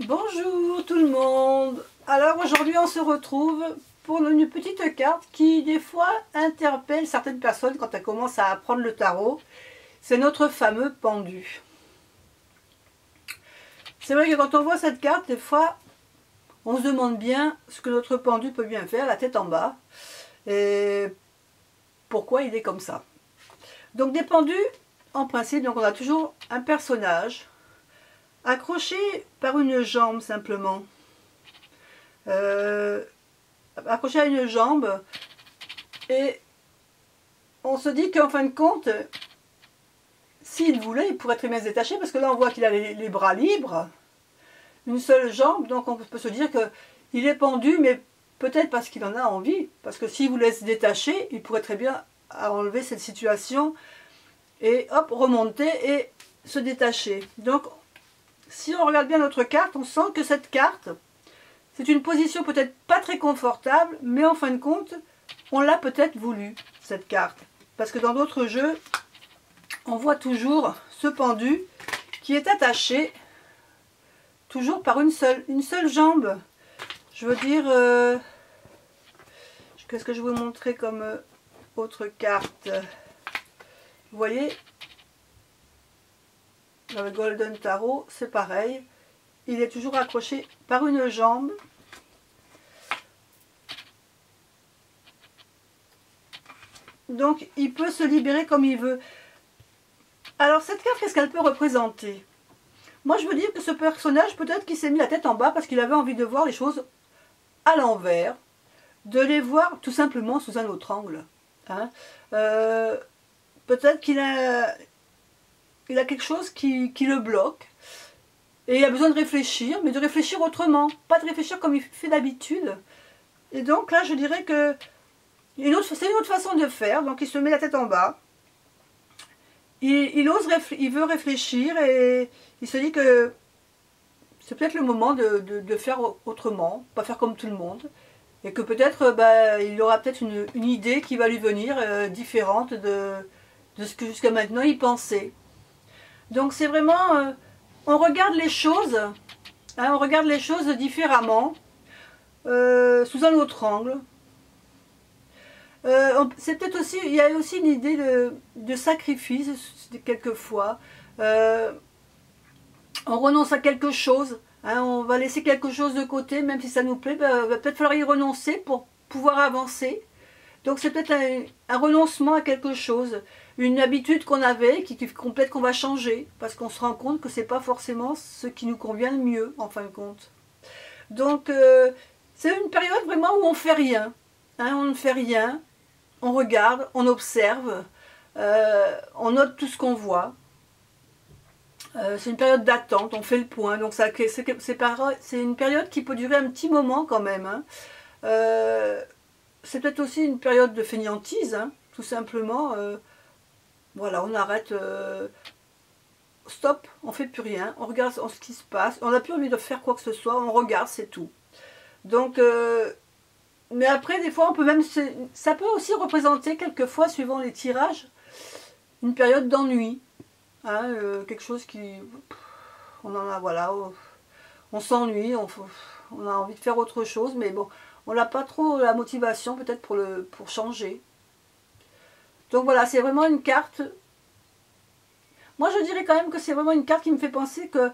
Bonjour tout le monde. Alors aujourd'hui on se retrouve pour une petite carte qui des fois interpelle certaines personnes quand elles commencent à apprendre le tarot. C'est notre fameux pendu. C'est vrai que quand on voit cette carte, des fois on se demande bien ce que notre pendu peut bien faire, la tête en bas, et pourquoi il est comme ça. Donc des pendus, en principe, donc on a toujours un personnage accroché par une jambe simplement. Accroché à une jambe, et on se dit qu'en fin de compte, s'il voulait, il pourrait très bien se détacher, parce que là on voit qu'il a les bras libres, une seule jambe, donc on peut se dire qu'il est pendu, mais peut-être parce qu'il en a envie, parce que s'il voulait se détacher, il pourrait très bien enlever cette situation et hop, remonter et se détacher. Donc si on regarde bien notre carte, on sent que cette carte, c'est une position peut-être pas très confortable, mais en fin de compte, on l'a peut-être voulu, cette carte. Parce que dans d'autres jeux, on voit toujours ce pendu qui est attaché toujours par une seule jambe. Je veux dire, qu'est-ce que je vais vous montrer comme autre carte? Vous voyez, dans le Golden Tarot, c'est pareil. Il est toujours accroché par une jambe. Donc, il peut se libérer comme il veut. Alors, cette carte, qu'est-ce qu'elle peut représenter? Moi, je veux dire que ce personnage, peut-être qu'il s'est mis la tête en bas parce qu'il avait envie de voir les choses à l'envers, de les voir tout simplement sous un autre angle. Hein. Peut-être qu'il a quelque chose qui le bloque. Et il a besoin de réfléchir, mais de réfléchir autrement. Pas de réfléchir comme il fait d'habitude. Et donc là, je dirais que c'est une autre façon de faire. Donc il se met la tête en bas. Il veut réfléchir et il se dit que c'est peut-être le moment de faire autrement, pas faire comme tout le monde. Et que peut-être il aura peut-être une idée qui va lui venir différente de ce que jusqu'à maintenant il pensait. Donc c'est vraiment... on regarde les choses, hein, on regarde les choses différemment, sous un autre angle. C'est peut-être aussi, il y a aussi une idée de sacrifice quelquefois. On renonce à quelque chose, hein, on va laisser quelque chose de côté, même si ça nous plaît, il va peut-être falloir y renoncer pour pouvoir avancer. Donc c'est peut-être un renoncement à quelque chose, une habitude qu'on avait, peut-être qu'on va changer, parce qu'on se rend compte que c'est pas forcément ce qui nous convient le mieux, en fin de compte. Donc c'est une période vraiment où on fait rien, hein, on ne fait rien, on regarde, on observe, on note tout ce qu'on voit. C'est une période d'attente, on fait le point, donc c'est une période qui peut durer un petit moment quand même. Hein. C'est peut-être aussi une période de fainéantise, hein, tout simplement. Voilà, on arrête, stop, on fait plus rien, on regarde ce qui se passe, on n'a plus envie de faire quoi que ce soit, on regarde, c'est tout. Donc, mais après, des fois, on peut même, ça peut aussi représenter quelquefois, suivant les tirages, une période d'ennui, hein, quelque chose qui, on en a, voilà, on s'ennuie, on a envie de faire autre chose, mais bon, on n'a pas trop la motivation peut-être pour changer. Donc voilà, c'est vraiment une carte. Moi je dirais quand même que c'est vraiment une carte qui me fait penser que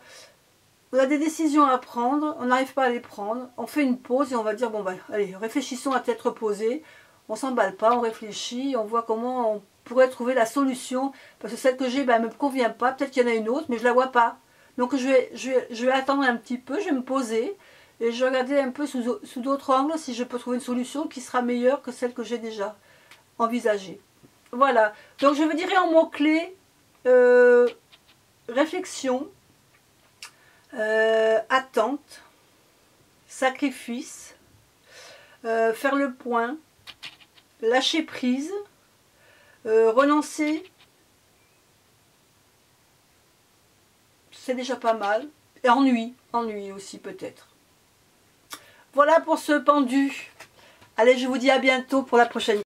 on a des décisions à prendre, on n'arrive pas à les prendre, on fait une pause et on va dire bon ben allez, réfléchissons à tête reposée, on s'emballe pas, on réfléchit, on voit comment on pourrait trouver la solution, parce que celle que j'ai ne me convient pas, peut-être qu'il y en a une autre, mais je la vois pas. Donc je vais attendre un petit peu, je vais me poser et je vais regarder un peu sous d'autres angles si je peux trouver une solution qui sera meilleure que celle que j'ai déjà envisagée. Voilà, donc je me dirais en mots-clés, réflexion, attente, sacrifice, faire le point, lâcher prise, renoncer, c'est déjà pas mal, et ennui aussi peut-être. Voilà pour ce pendu. Allez, je vous dis à bientôt pour la prochaine.